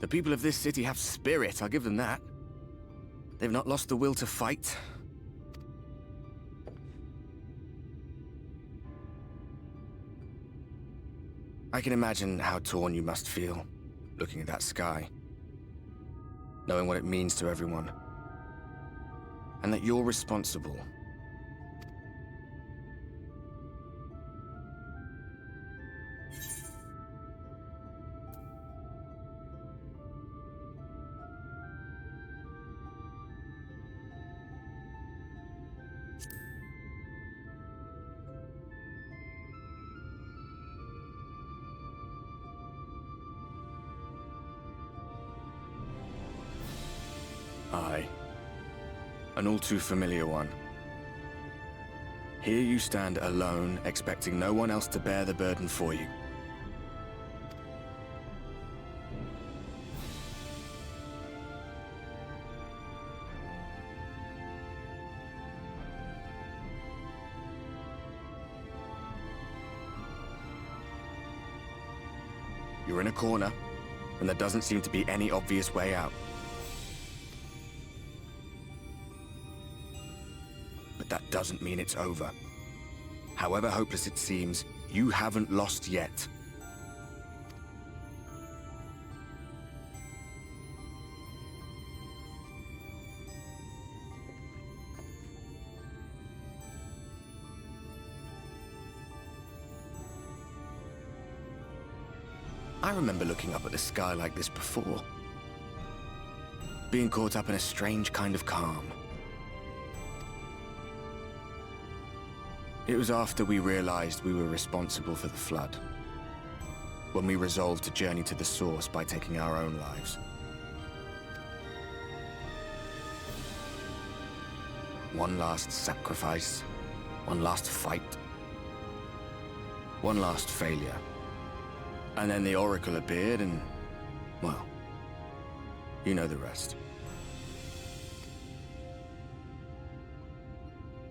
The people of this city have spirit, I'll give them that. They've not lost the will to fight. I can imagine how torn you must feel, looking at that sky, knowing what it means to everyone, and that you're responsible. Aye. An all too familiar one. Here you stand alone, expecting no one else to bear the burden for you. You're in a corner, and there doesn't seem to be any obvious way out. That doesn't mean it's over. However hopeless it seems, you haven't lost yet. I remember looking up at the sky like this before. Being caught up in a strange kind of calm. It was after we realized we were responsible for the flood, when we resolved to journey to the source by taking our own lives. One last sacrifice, one last fight, one last failure. And then the Oracle appeared and, well, you know the rest.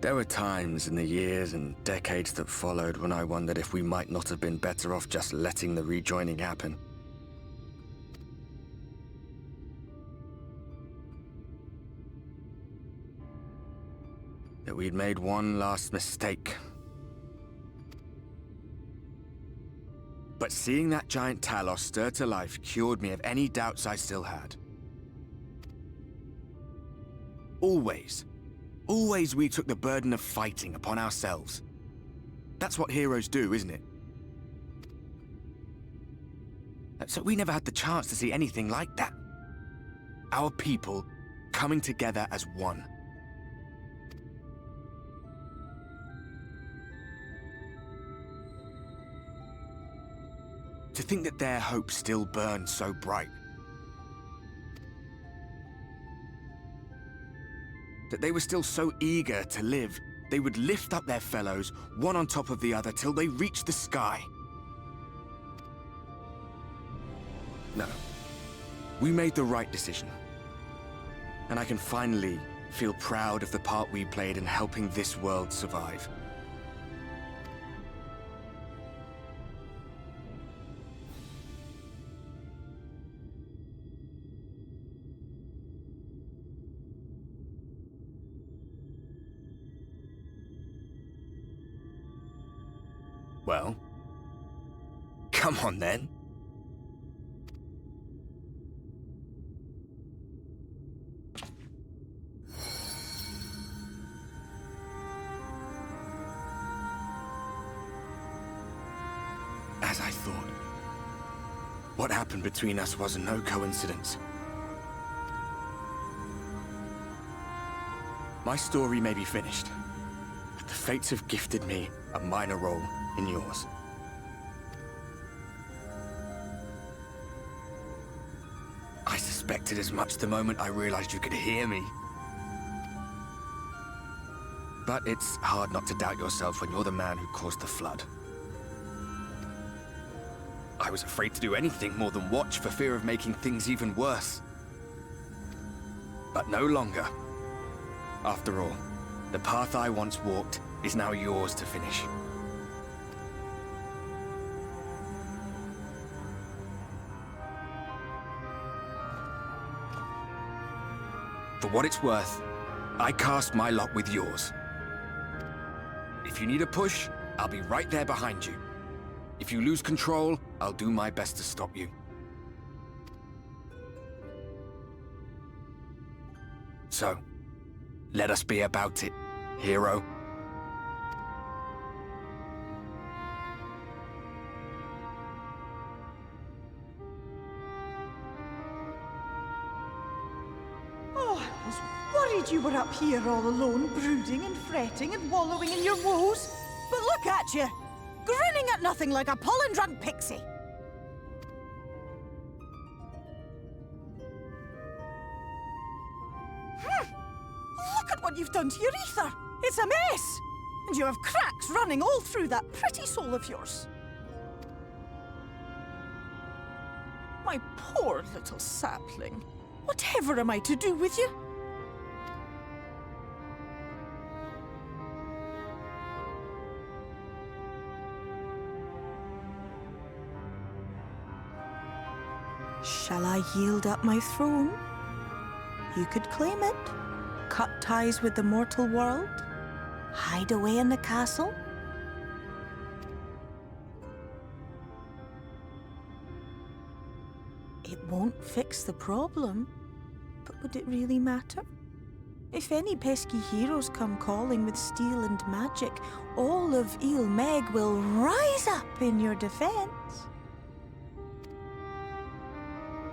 There were times in the years and decades that followed when I wondered if we might not have been better off just letting the rejoining happen. That we'd made one last mistake. But seeing that giant Talos stir to life cured me of any doubts I still had. Always we took the burden of fighting upon ourselves. That's what heroes do, isn't it? So we never had the chance to see anything like that. Our people coming together as one. To think that their hope still burns so bright. That they were still so eager to live, they would lift up their fellows, one on top of the other, till they reached the sky. No. We made the right decision. And I can finally feel proud of the part we played in helping this world survive. Well, come on then. As I thought, what happened between us was no coincidence. My story may be finished, but the fates have gifted me a minor role in yours. I suspected as much the moment I realized you could hear me. But it's hard not to doubt yourself when you're the man who caused the flood. I was afraid to do anything more than watch for fear of making things even worse. But no longer. After all, the path I once walked is now yours to finish. For what it's worth, I cast my lot with yours. If you need a push, I'll be right there behind you. If you lose control, I'll do my best to stop you. So, let us be about it, hero. Oh, I was worried you were up here all alone, brooding and fretting and wallowing in your woes. But look at you, grinning at nothing like a pollen-drunk pixie. Look at what you've done to your ether. It's a mess. And you have cracks running all through that pretty soul of yours. My poor little sapling. Whatever am I to do with you? Shall I yield up my throne? You could claim it, cut ties with the mortal world, hide away in the castle. It won't fix the problem, but would it really matter? If any pesky heroes come calling with steel and magic, all of Eorzea will rise up in your defense.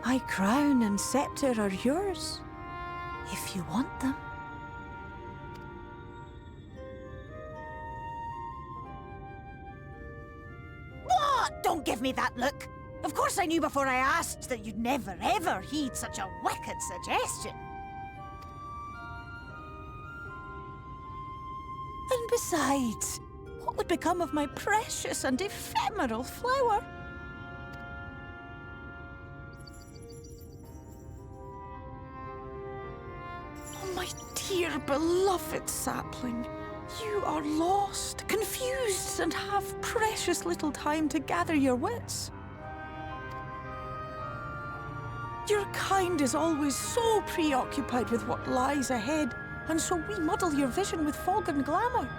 My crown and scepter are yours, if you want them. What? Don't give me that look! Of course I knew before I asked that you'd never ever heed such a wicked suggestion. And besides, what would become of my precious and ephemeral flower? Oh, my dear beloved sapling. You are lost, confused, and have precious little time to gather your wits. Your kind is always so preoccupied with what lies ahead, and so we muddle your vision with fog and glamour.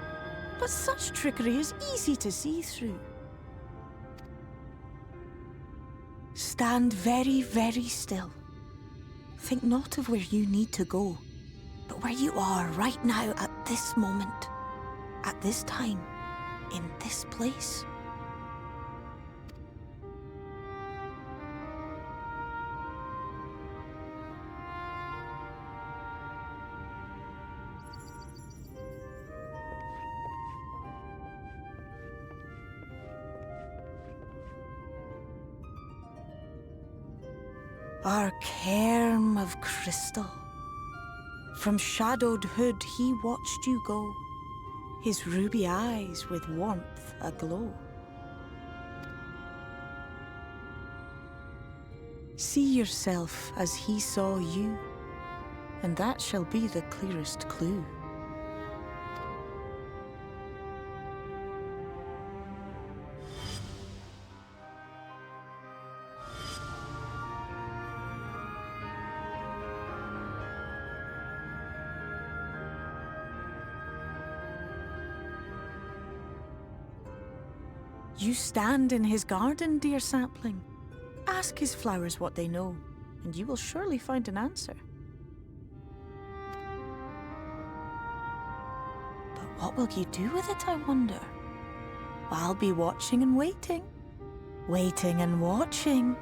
But such trickery is easy to see through. Stand very, very still. Think not of where you need to go, but where you are right now at this moment, at this time, in this place. Our cairn of crystal. From shadowed hood he watched you go, his ruby eyes with warmth aglow. See yourself as he saw you, and that shall be the clearest clue. You stand in his garden, dear sapling. Ask his flowers what they know, and you will surely find an answer. But what will you do with it, I wonder? I'll be watching and waiting. Waiting and watching.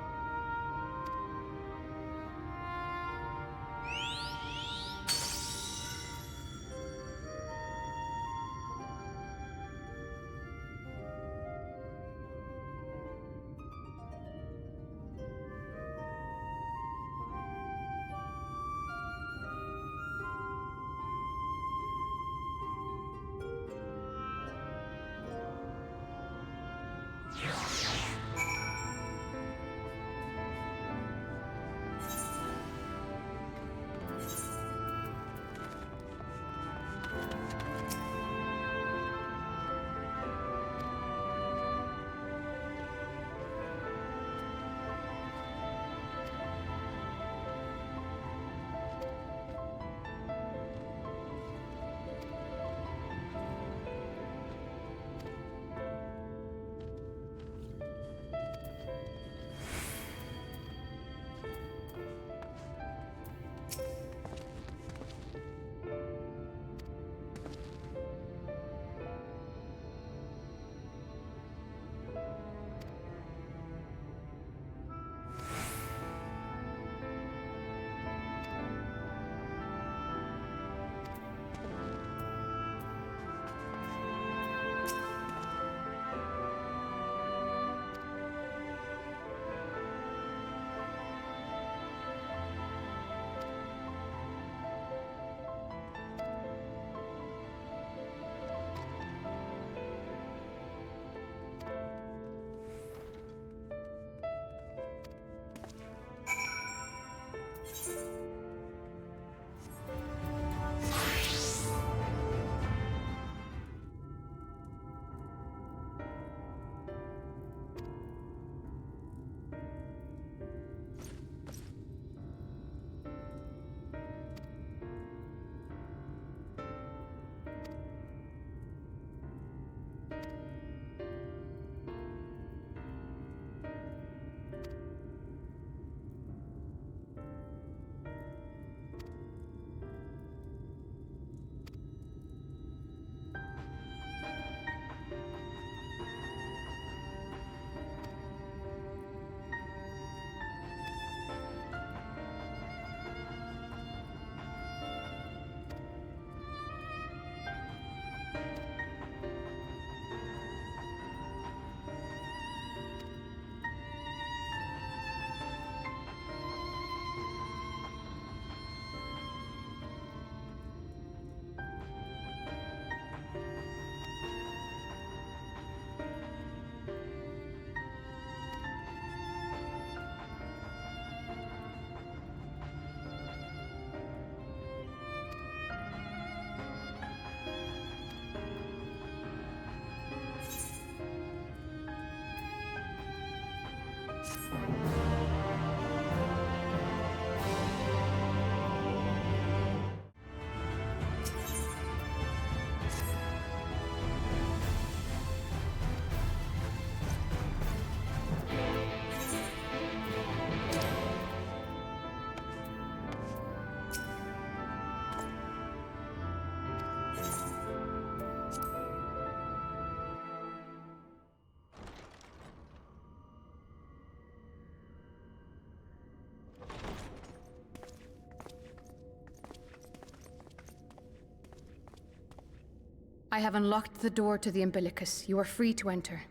I have unlocked the door to the umbilicus. You are free to enter.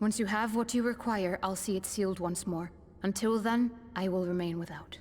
Once you have what you require, I'll see it sealed once more. Until then, I will remain without.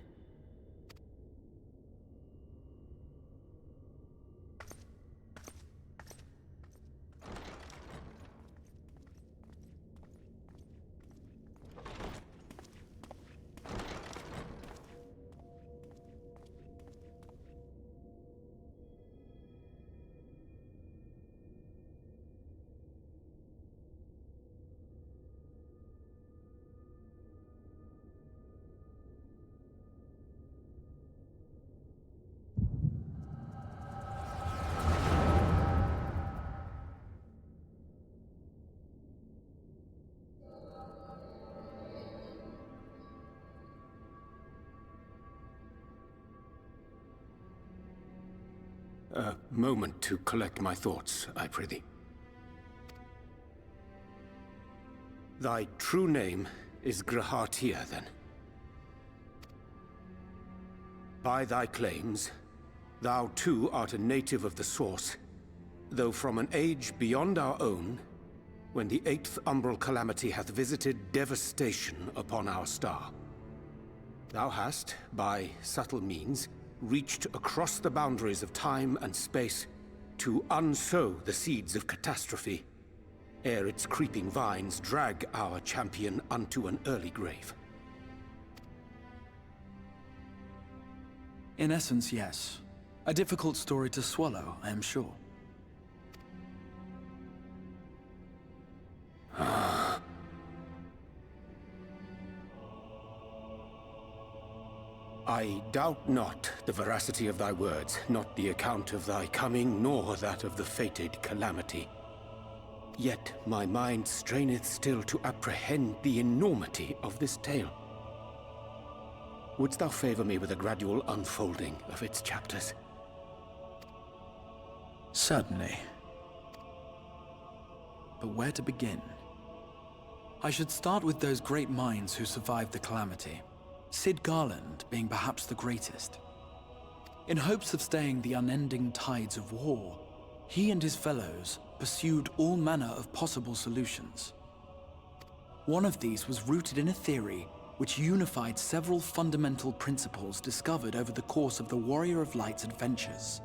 A moment to collect my thoughts, I prithee. Thy true name is Grahartia, then? By thy claims, thou too art a native of the Source, though from an age beyond our own, when the 8th umbral calamity hath visited devastation upon our star. Thou hast, by subtle means, reached across the boundaries of time and space to unsow the seeds of catastrophe, ere its creeping vines drag our champion unto an early grave. In essence, yes. A difficult story to swallow, I am sure. I doubt not the veracity of thy words, not the account of thy coming, nor that of the fated calamity. Yet my mind straineth still to apprehend the enormity of this tale. Wouldst thou favor me with a gradual unfolding of its chapters? Certainly. But where to begin? I should start with those great minds who survived the calamity. Sid Garland being perhaps the greatest. In hopes of staying the unending tides of war, he and his fellows pursued all manner of possible solutions. One of these was rooted in a theory which unified several fundamental principles discovered over the course of the Warrior of Light's adventures.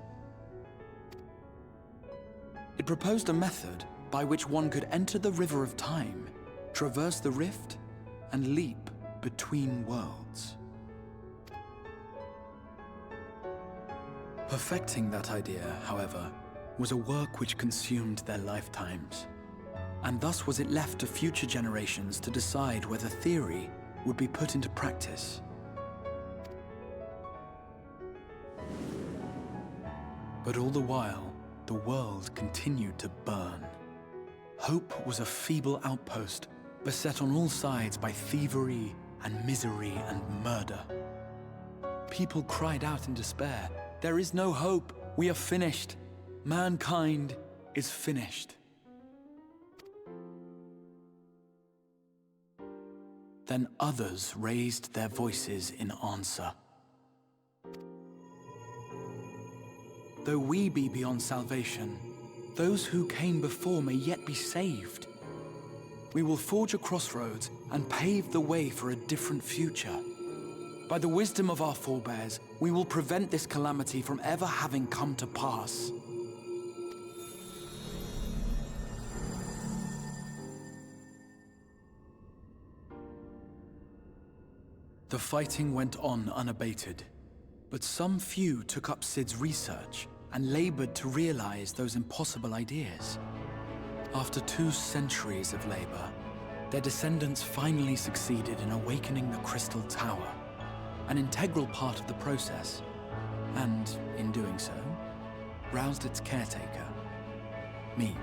It proposed a method by which one could enter the River of Time, traverse the rift, and leap between worlds. Perfecting that idea, however, was a work which consumed their lifetimes, and thus was it left to future generations to decide whether theory would be put into practice. But all the while, the world continued to burn. Hope was a feeble outpost, beset on all sides by thievery and misery and murder. People cried out in despair, "There is no hope, we are finished. Mankind is finished." Then others raised their voices in answer. Though we be beyond salvation, those who came before may yet be saved. We will forge a crossroads and pave the way for a different future. By the wisdom of our forebears, we will prevent this calamity from ever having come to pass. The fighting went on unabated, but some few took up Sid's research and labored to realize those impossible ideas. After 2 centuries of labor, their descendants finally succeeded in awakening the Crystal Tower, an integral part of the process, and, in doing so, roused its caretaker, me.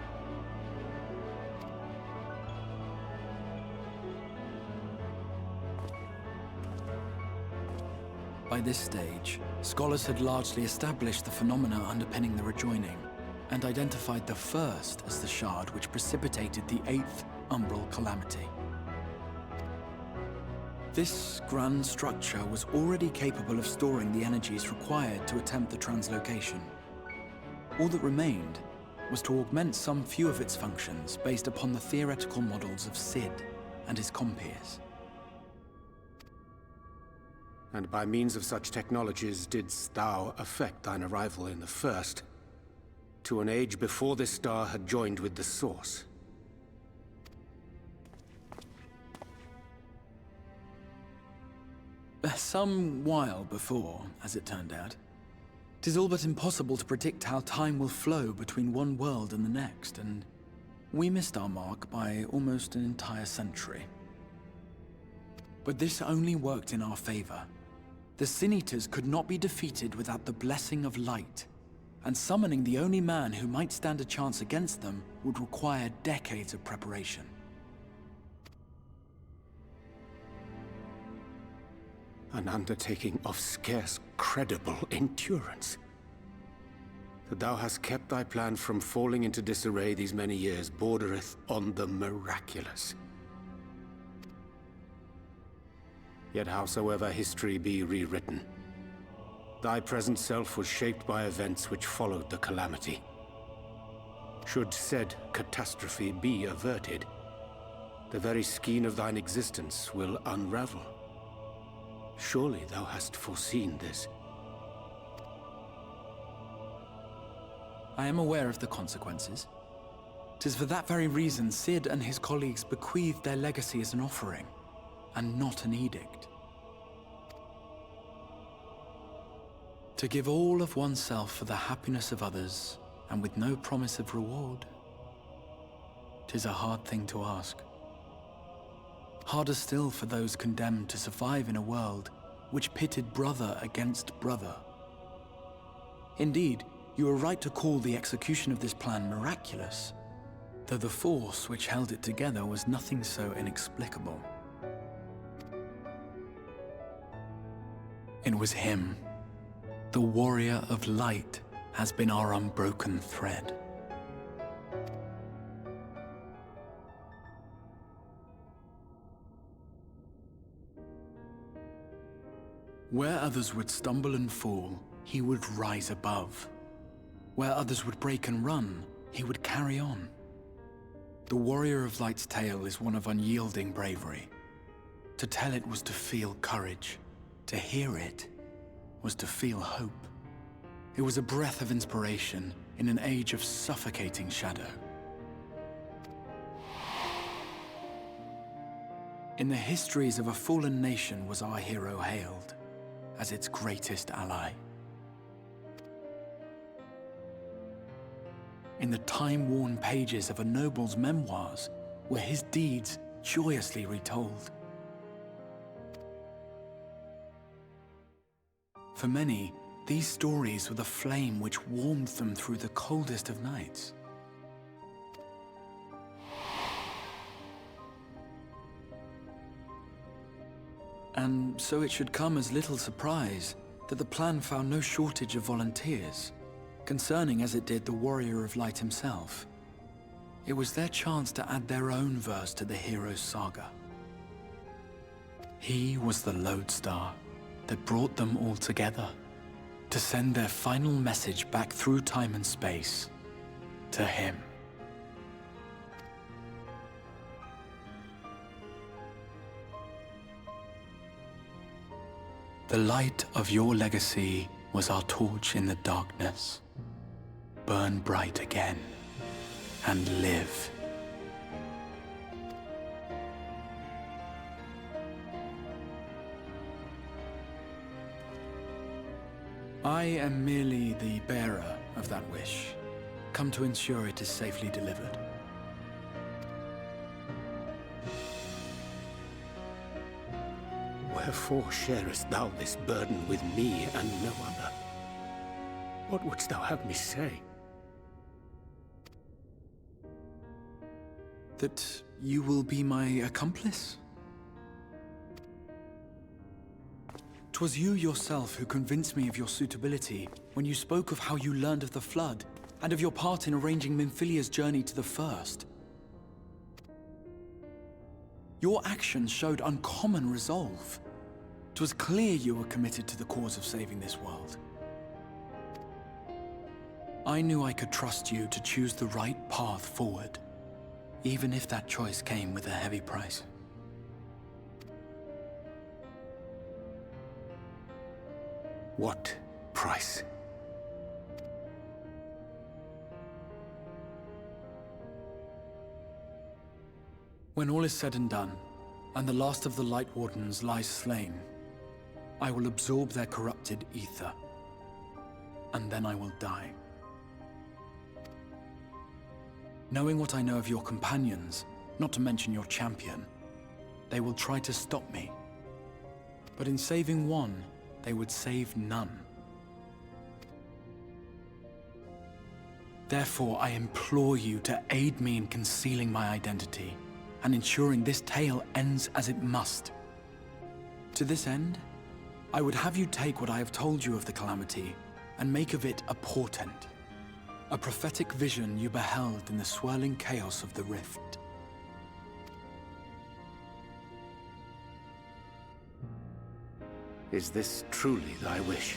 By this stage, scholars had largely established the phenomena underpinning the rejoining, and identified the first as the shard which precipitated the 8th umbral calamity. This grand structure was already capable of storing the energies required to attempt the translocation. All that remained was to augment some few of its functions based upon the theoretical models of Cid and his compeers. And by means of such technologies didst thou affect thine arrival in the First, to an age before this star had joined with the Source. Some while before, as it turned out. 'Tis all but impossible to predict how time will flow between one world and the next, and we missed our mark by almost an entire century. But this only worked in our favor. The Sin Eaters could not be defeated without the blessing of light, and summoning the only man who might stand a chance against them would require decades of preparation. An undertaking of scarce credible endurance. That thou hast kept thy plan from falling into disarray these many years bordereth on the miraculous. Yet howsoever history be rewritten, thy present self was shaped by events which followed the calamity. Should said catastrophe be averted, the very skein of thine existence will unravel. Surely thou hast foreseen this. I am aware of the consequences. 'Tis for that very reason Cid and his colleagues bequeathed their legacy as an offering, and not an edict. To give all of oneself for the happiness of others, and with no promise of reward, 'tis a hard thing to ask. Harder still for those condemned to survive in a world which pitted brother against brother. Indeed, you are right to call the execution of this plan miraculous, though the force which held it together was nothing so inexplicable. It was him. The warrior of light has been our unbroken thread. Where others would stumble and fall, he would rise above. Where others would break and run, he would carry on. The warrior of light's tale is one of unyielding bravery. To tell it was to feel courage. To hear it was to feel hope. It was a breath of inspiration in an age of suffocating shadow. In the histories of a fallen nation was our hero hailed as its greatest ally. In the time-worn pages of a noble's memoirs were his deeds joyously retold. For many, these stories were the flame which warmed them through the coldest of nights. And so it should come as little surprise that the plan found no shortage of volunteers, concerning as it did the warrior of light himself. It was their chance to add their own verse to the hero's saga. He was the lodestar that brought them all together, to send their final message back through time and space to him. The light of your legacy was our torch in the darkness. Burn bright again and live. I am merely the bearer of that wish, come to ensure it is safely delivered. Wherefore sharest thou this burden with me and no other? What wouldst thou have me say? That you will be my accomplice? 'Twas you yourself who convinced me of your suitability when you spoke of how you learned of the Flood and of your part in arranging Minfilia's journey to the First. Your actions showed uncommon resolve. 'Twas clear you were committed to the cause of saving this world. I knew I could trust you to choose the right path forward, even if that choice came with a heavy price. What price? When all is said and done, and the last of the Light Wardens lies slain, I will absorb their corrupted ether, and then I will die. Knowing what I know of your companions, not to mention your champion, they will try to stop me. But in saving one, they would save none. Therefore, I implore you to aid me in concealing my identity, and ensuring this tale ends as it must. To this end, I would have you take what I have told you of the Calamity, and make of it a portent. A prophetic vision you beheld in the swirling chaos of the Rift. Is this truly thy wish?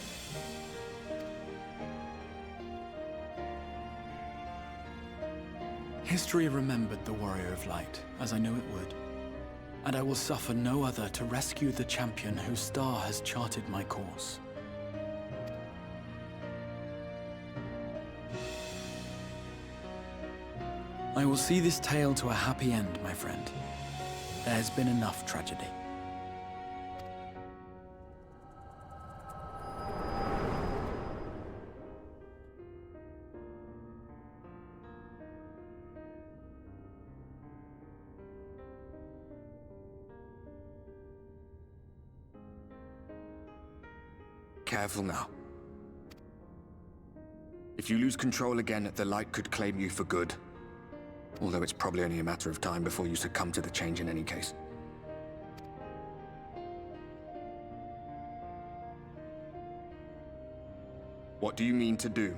History remembered the Warrior of Light, as I knew it would. And I will suffer no other to rescue the champion whose star has charted my course. I will see this tale to a happy end, my friend. There has been enough tragedy. Careful now. If you lose control again, the Light could claim you for good. Although it's probably only a matter of time before you succumb to the change in any case. What do you mean to do?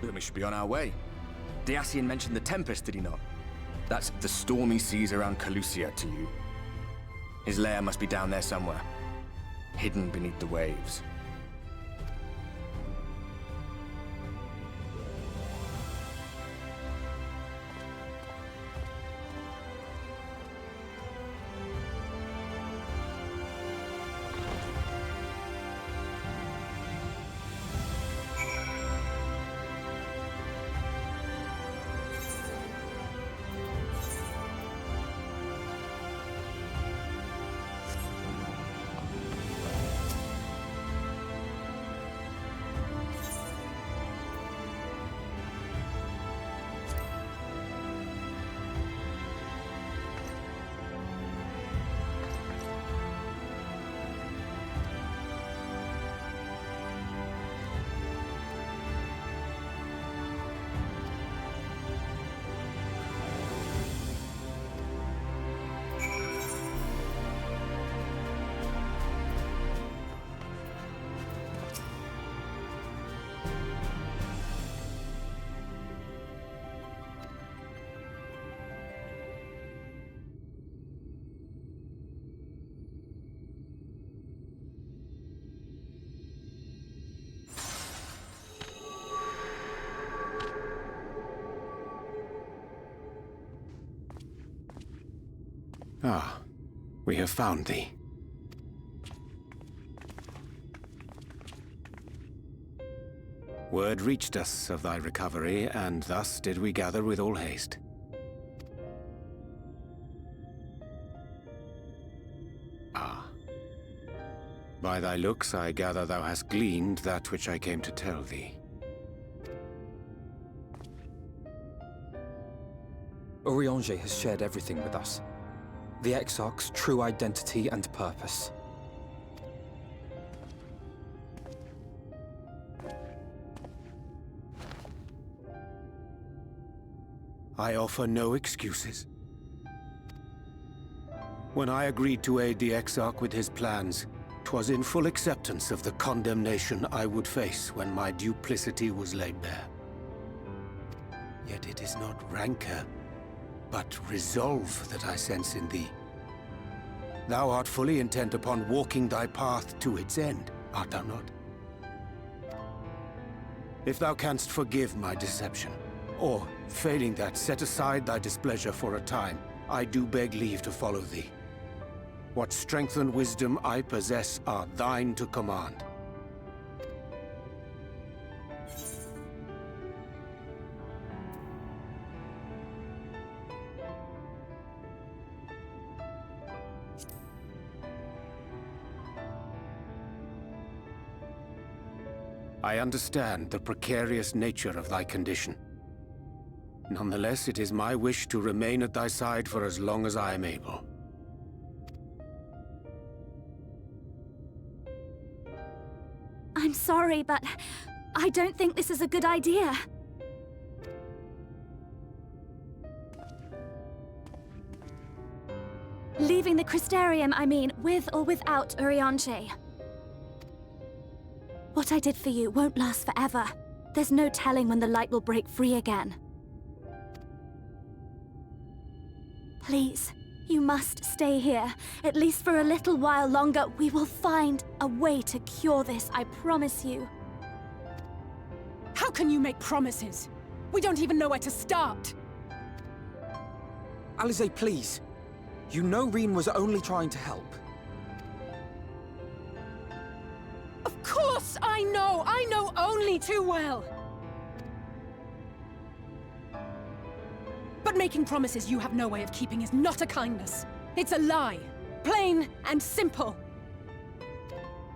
Then we should be on our way. Diassian mentioned the Tempest, did he not? That's the stormy seas around Calusia to you. His lair must be down there somewhere, hidden beneath the waves. Ah, we have found thee. Word reached us of thy recovery, and thus did we gather with all haste. Ah. By thy looks, I gather thou hast gleaned that which I came to tell thee. Eorzea has shared everything with us. The Exarch's true identity and purpose. I offer no excuses. When I agreed to aid the Exarch with his plans, 'twas in full acceptance of the condemnation I would face when my duplicity was laid bare. Yet it is not rancor, but resolve that I sense in thee. Thou art fully intent upon walking thy path to its end, art thou not? If thou canst forgive my deception, or, failing that, set aside thy displeasure for a time, I do beg leave to follow thee. What strength and wisdom I possess are thine to command. I understand the precarious nature of thy condition. Nonetheless, it is my wish to remain at thy side for as long as I am able. I'm sorry, but I don't think this is a good idea. Leaving the Crystarium, I mean, with or without Eorzea. What I did for you won't last forever. There's no telling when the light will break free again. Please, you must stay here. At least for a little while longer. We will find a way to cure this, I promise you. How can you make promises? We don't even know where to start. Alisaie, please. You know Reen was only trying to help. Of course I know! I know only too well! But making promises you have no way of keeping is not a kindness. It's a lie. Plain and simple.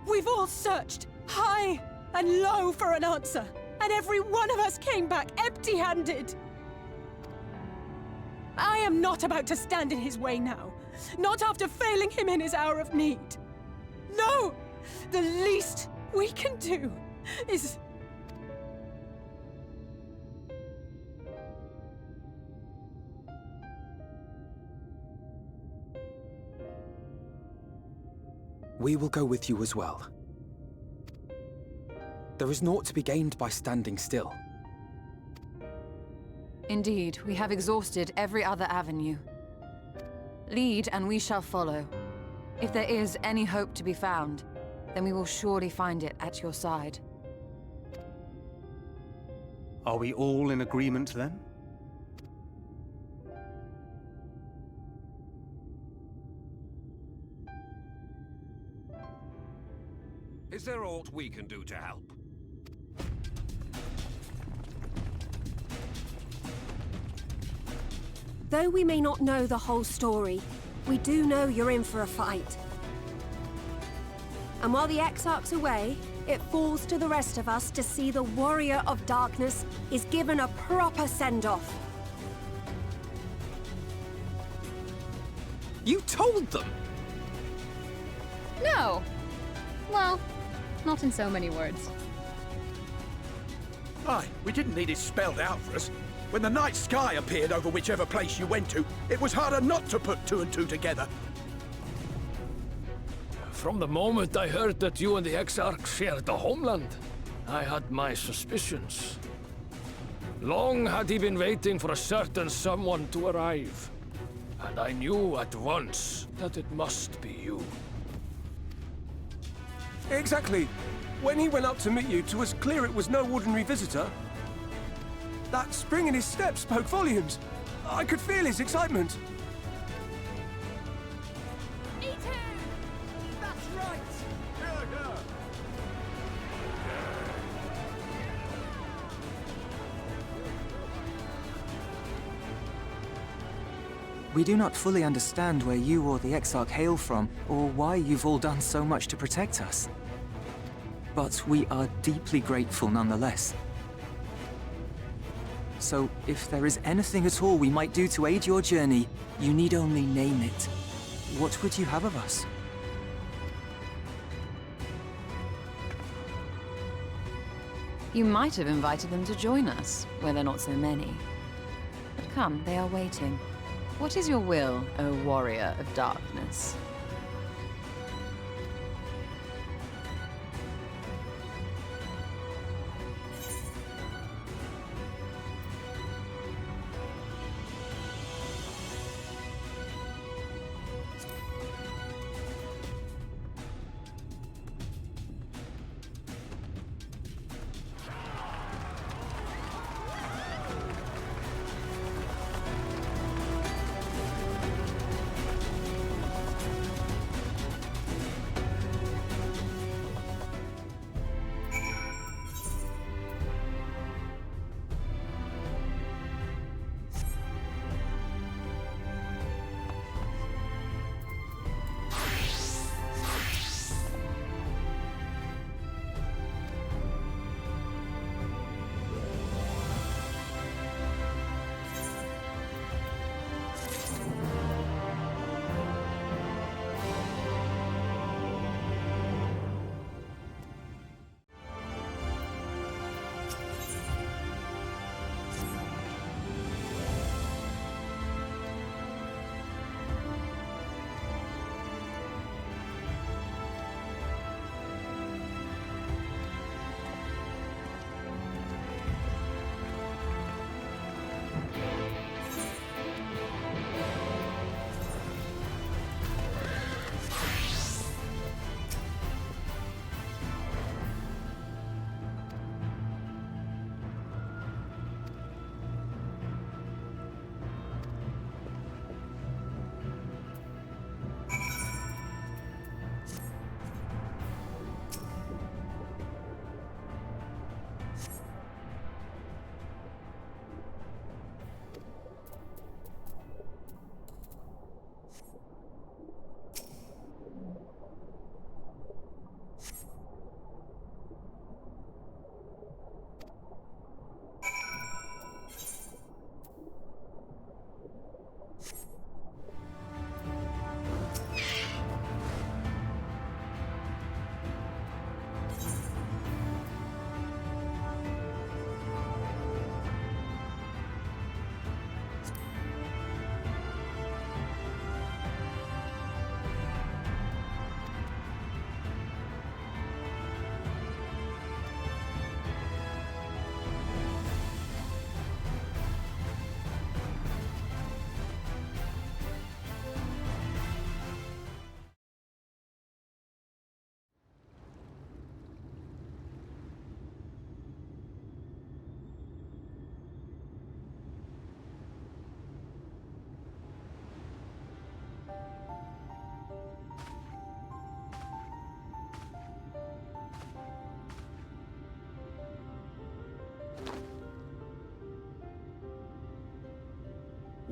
We've all searched high and low for an answer, and every one of us came back empty-handed. I am not about to stand in his way now. Not after failing him in his hour of need. No! The least we can do is... We will go with you as well. There is naught to be gained by standing still. Indeed, we have exhausted every other avenue. Lead, and we shall follow. If there is any hope to be found, then we will surely find it at your side. Are we all in agreement then? Is there aught we can do to help? Though we may not know the whole story, we do know you're in for a fight. And while the Exarch's away, it falls to the rest of us to see the Warrior of Darkness is given a proper send-off. You told them! No! Well, not in so many words. Aye, we didn't need it spelled out for us. When the night sky appeared over whichever place you went to, it was harder not to put two and two together. From the moment I heard that you and the Exarch shared the homeland, I had my suspicions. Long had he been waiting for a certain someone to arrive, and I knew at once that it must be you. Exactly. When he went up to meet you, 'twas clear it was no ordinary visitor. That spring in his step spoke volumes. I could feel his excitement. Eat him! That's right! We do not fully understand where you or the Exarch hail from, or why you've all done so much to protect us. But we are deeply grateful nonetheless. So, if there is anything at all we might do to aid your journey, you need only name it. What would you have of us? You might have invited them to join us, where they're not so many. But Come, they are waiting. What is your will, O warrior of darkness?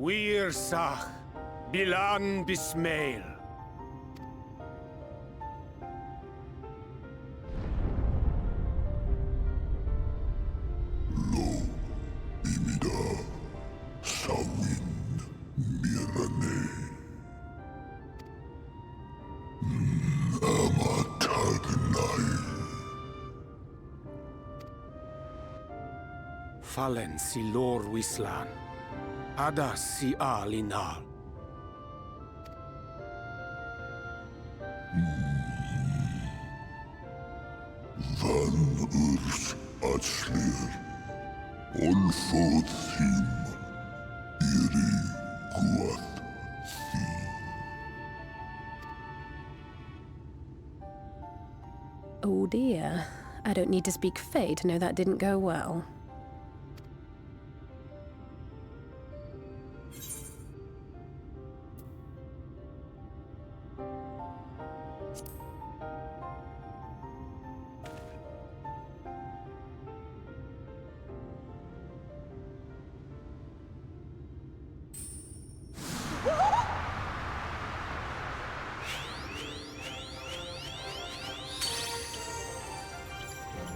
Wir Sach, Bilan Bismail. Fallen si lor wislan. Ada si alinal. Van urs atslir. Olfod thim. Iri guath thi. Oh dear. I don't need to speak Fae to know that didn't go well.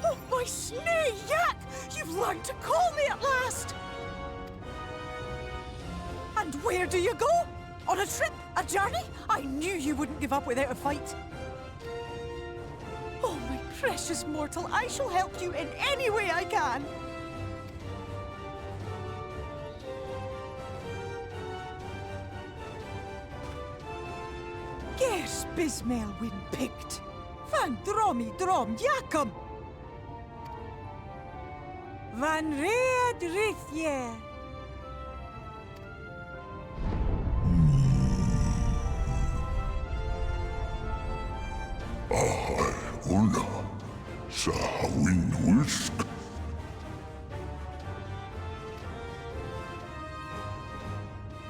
Oh, my snake yak! You've learned to call me at last! And where do you go? On a trip? A journey? I knew you wouldn't give up without a fight. Oh, my precious mortal, I shall help you in any way I can. Bismael win picked. Van dromi drom Jacob. Van red rithje. Ahai una, sahawin whisk.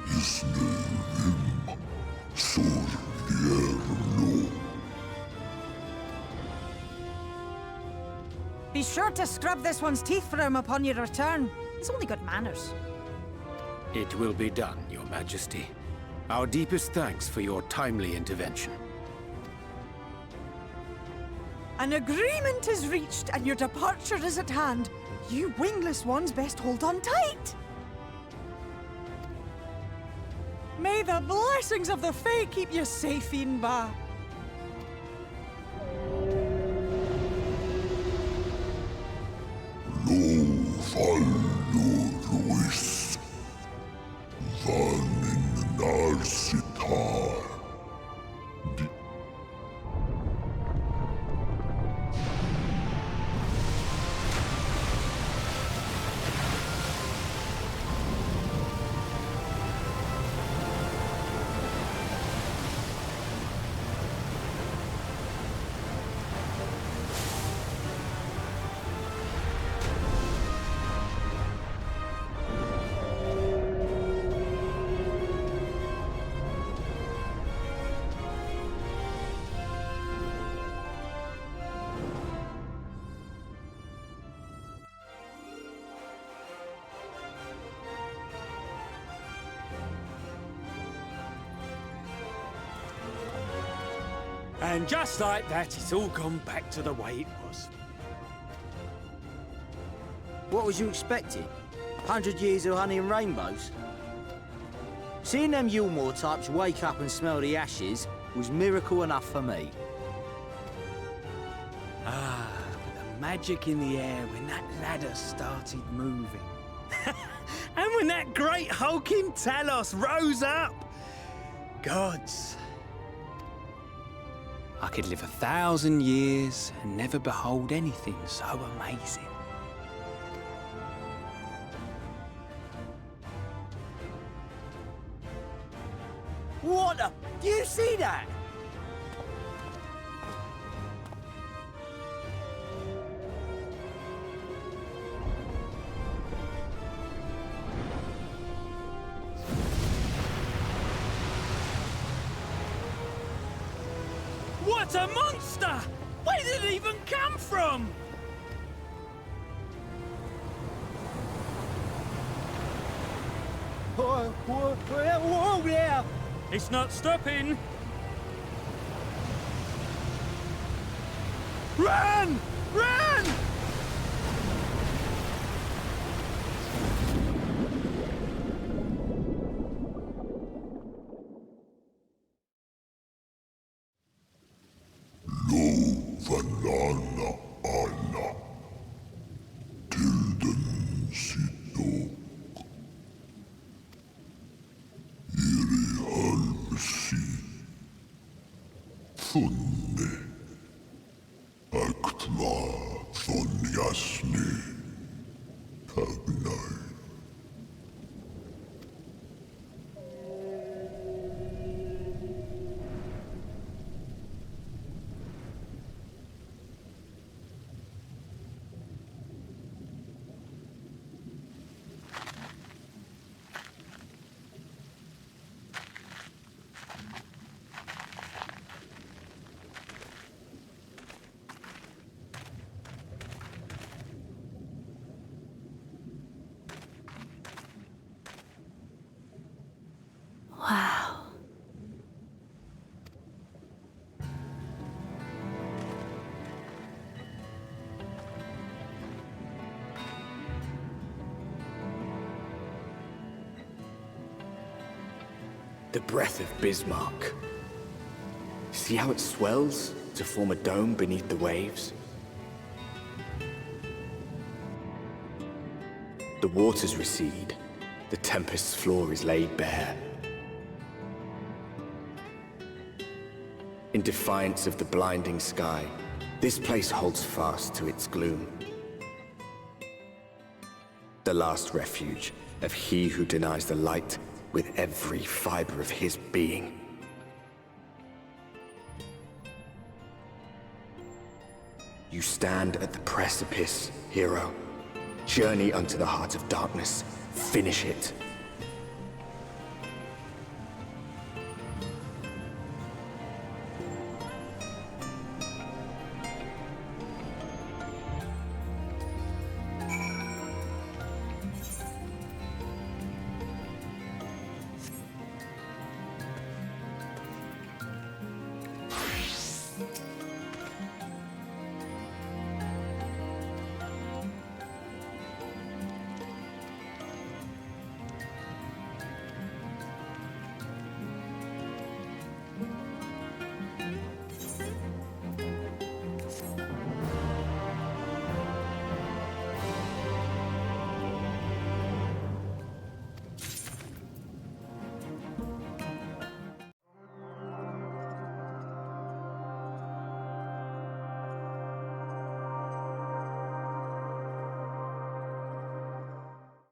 Isnerim, sur yerlo. Be sure to scrub this one's teeth for him upon your return. He's only got manners. It will be done, Your Majesty. Our deepest thanks for your timely intervention. An agreement is reached and your departure is at hand. You wingless ones best hold on tight. May the blessings of the Fae keep you safe, Inba. Lo fallo ruis. Vanin narsitar. And just like that, it's all gone back to the way it was. What was you expecting? 100 years of honey and rainbows? Seeing them Yulmore types wake up and smell the ashes was miracle enough for me. Ah, the magic in the air when that ladder started moving. And when that great hulking Talos rose up. Gods. I could live 1,000 years and never behold anything so amazing. What the? Do you see that? What a monster! Where did it even come from? Whoa there! It's not stopping. Run! Run! Vanana Anna. Tilden Sito. Iri Halmsi. Thunne. Aktva Thonyasni. Kagnai. Wow. The breath of Bismarck. See how it swells to form a dome beneath the waves? The waters recede. The tempest's floor is laid bare. In defiance of the blinding sky, this place holds fast to its gloom. The last refuge of he who denies the light with every fiber of his being. You stand at the precipice, hero. Journey unto the heart of darkness. Finish it.